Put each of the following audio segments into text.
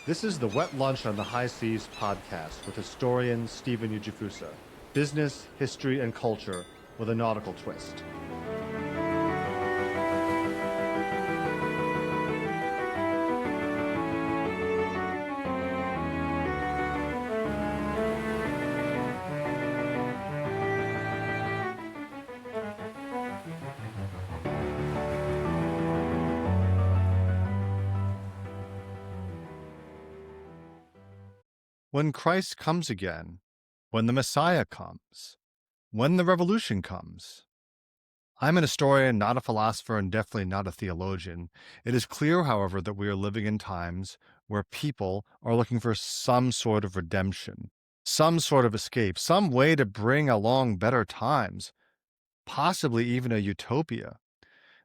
This is the Wet Lunch on the High Seas podcast with historian Stephen Ujifusa. Business, history, and culture with a nautical twist. When Christ comes again, when the Messiah comes, when the revolution comes. I'm an historian, not a philosopher, and definitely not a theologian. It is clear, however, that we are living in times where people are looking for some sort of redemption, some sort of escape, some way to bring along better times, possibly even a utopia.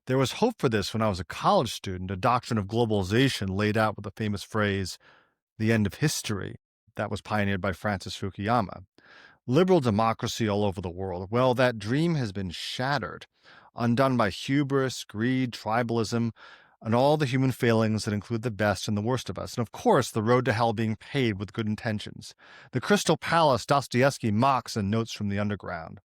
There was hope for this when I was a college student, a doctrine of globalization laid out with the famous phrase, the end of history, that was pioneered by Francis Fukuyama. Liberal democracy all over the world. Well, that dream has been shattered, undone by hubris, greed, tribalism, and all the human failings that include the best and the worst of us. And of course, the road to hell being paved with good intentions. The Crystal Palace Dostoevsky mocks in Notes from the Underground.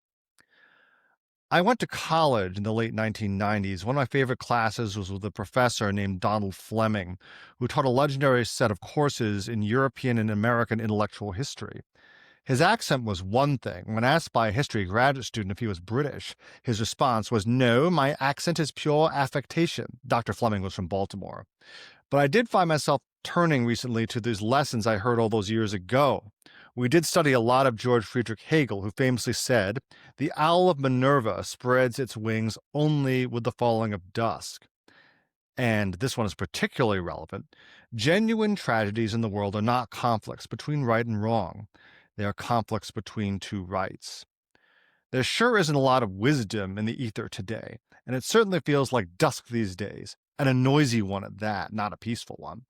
I went to college in the late 1990s. One of my favorite classes was with a professor named Donald Fleming, who taught a legendary set of courses in European and American intellectual history. His accent was one thing. When asked by a history graduate student if he was British, his response was, "No, my accent is pure affectation." Dr. Fleming was from Baltimore. But I did find myself turning recently to these lessons I heard all those years ago. We did study a lot of George Friedrich Hegel, who famously said, "The owl of Minerva spreads its wings only with the falling of dusk." And this one is particularly relevant. Genuine tragedies in the world are not conflicts between right and wrong. They are conflicts between two rights. There sure isn't a lot of wisdom in the ether today, and it certainly feels like dusk these days, and a noisy one at that, not a peaceful one.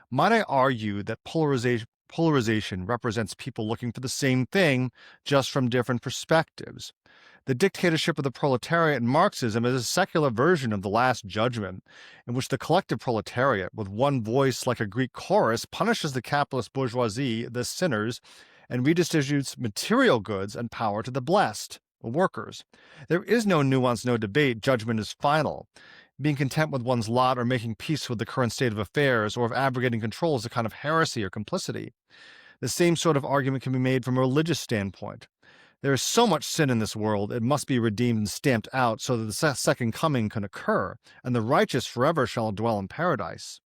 Might I argue that polarization represents people looking for the same thing, just from different perspectives? The dictatorship of the proletariat in Marxism is a secular version of the Last Judgment, in which the collective proletariat, with one voice like a Greek chorus, punishes the capitalist bourgeoisie, the sinners, and redistributes material goods and power to the blessed, the workers. There is no nuance, no debate. Judgment is final. Being content with one's lot or making peace with the current state of affairs or of abrogating control is a kind of heresy or complicity. The same sort of argument can be made from a religious standpoint. There is so much sin in this world, it must be redeemed and stamped out so that the second coming can occur, and the righteous forever shall dwell in paradise.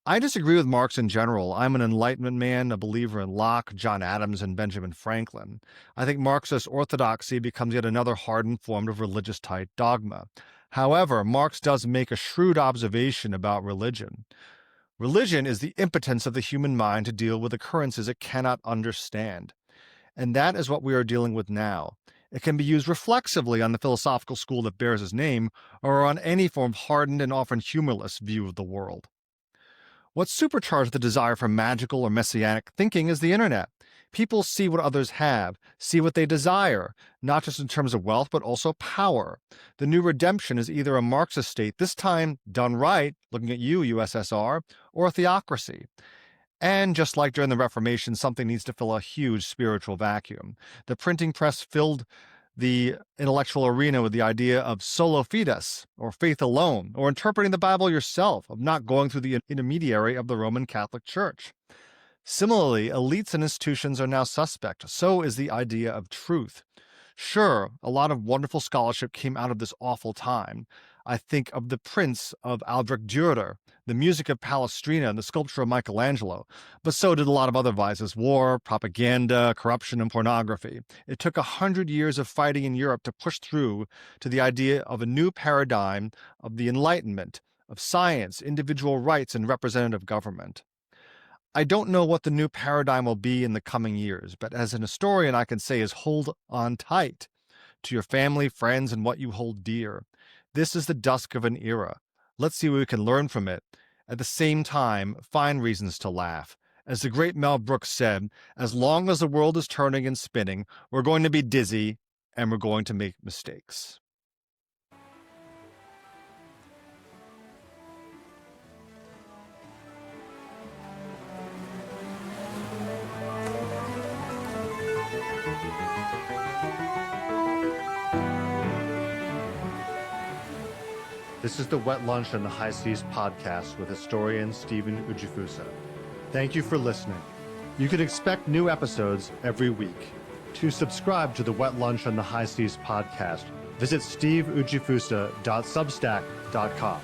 I disagree with Marx in general. I'm an Enlightenment man, a believer in Locke, John Adams, and Benjamin Franklin. I think Marxist orthodoxy becomes yet another hardened form of religious-type dogma. However, Marx does make a shrewd observation about religion. Religion is the impotence of the human mind to deal with occurrences it cannot understand. And that is what we are dealing with now. It can be used reflexively on the philosophical school that bears his name, or on any form of hardened and often humorless view of the world. What supercharged the desire for magical or messianic thinking is the internet. People see what others have, see what they desire, not just in terms of wealth, but also power. The new redemption is either a Marxist state, this time done right, looking at you, USSR, or a theocracy. And just like during the Reformation, something needs to fill a huge spiritual vacuum. The printing press filled the intellectual arena with the idea of solo fides, or faith alone, or interpreting the Bible yourself, of not going through the intermediary of the Roman Catholic Church. Similarly, elites and institutions are now suspect. So is the idea of truth. Sure, a lot of wonderful scholarship came out of this awful time. I think of the prints of Albrecht Dürer, the music of Palestrina, and the sculpture of Michelangelo. But so did a lot of other vices: war, propaganda, corruption, and pornography. It took 100 years of fighting in Europe to push through to the idea of a new paradigm of the Enlightenment, of science, individual rights, and representative government. I don't know what the new paradigm will be in the coming years, but as an historian, I can say is hold on tight to your family, friends, and what you hold dear. This is the dusk of an era. Let's see what we can learn from it. At the same time, find reasons to laugh. As the great Mel Brooks said, as long as the world is turning and spinning, we're going to be dizzy and we're going to make mistakes. This is the Wet Lunch on the High Seas podcast with historian Stephen Ujifusa. Thank you for listening. You can expect new episodes every week. To subscribe to the Wet Lunch on the High Seas podcast, visit steveujifusa.substack.com.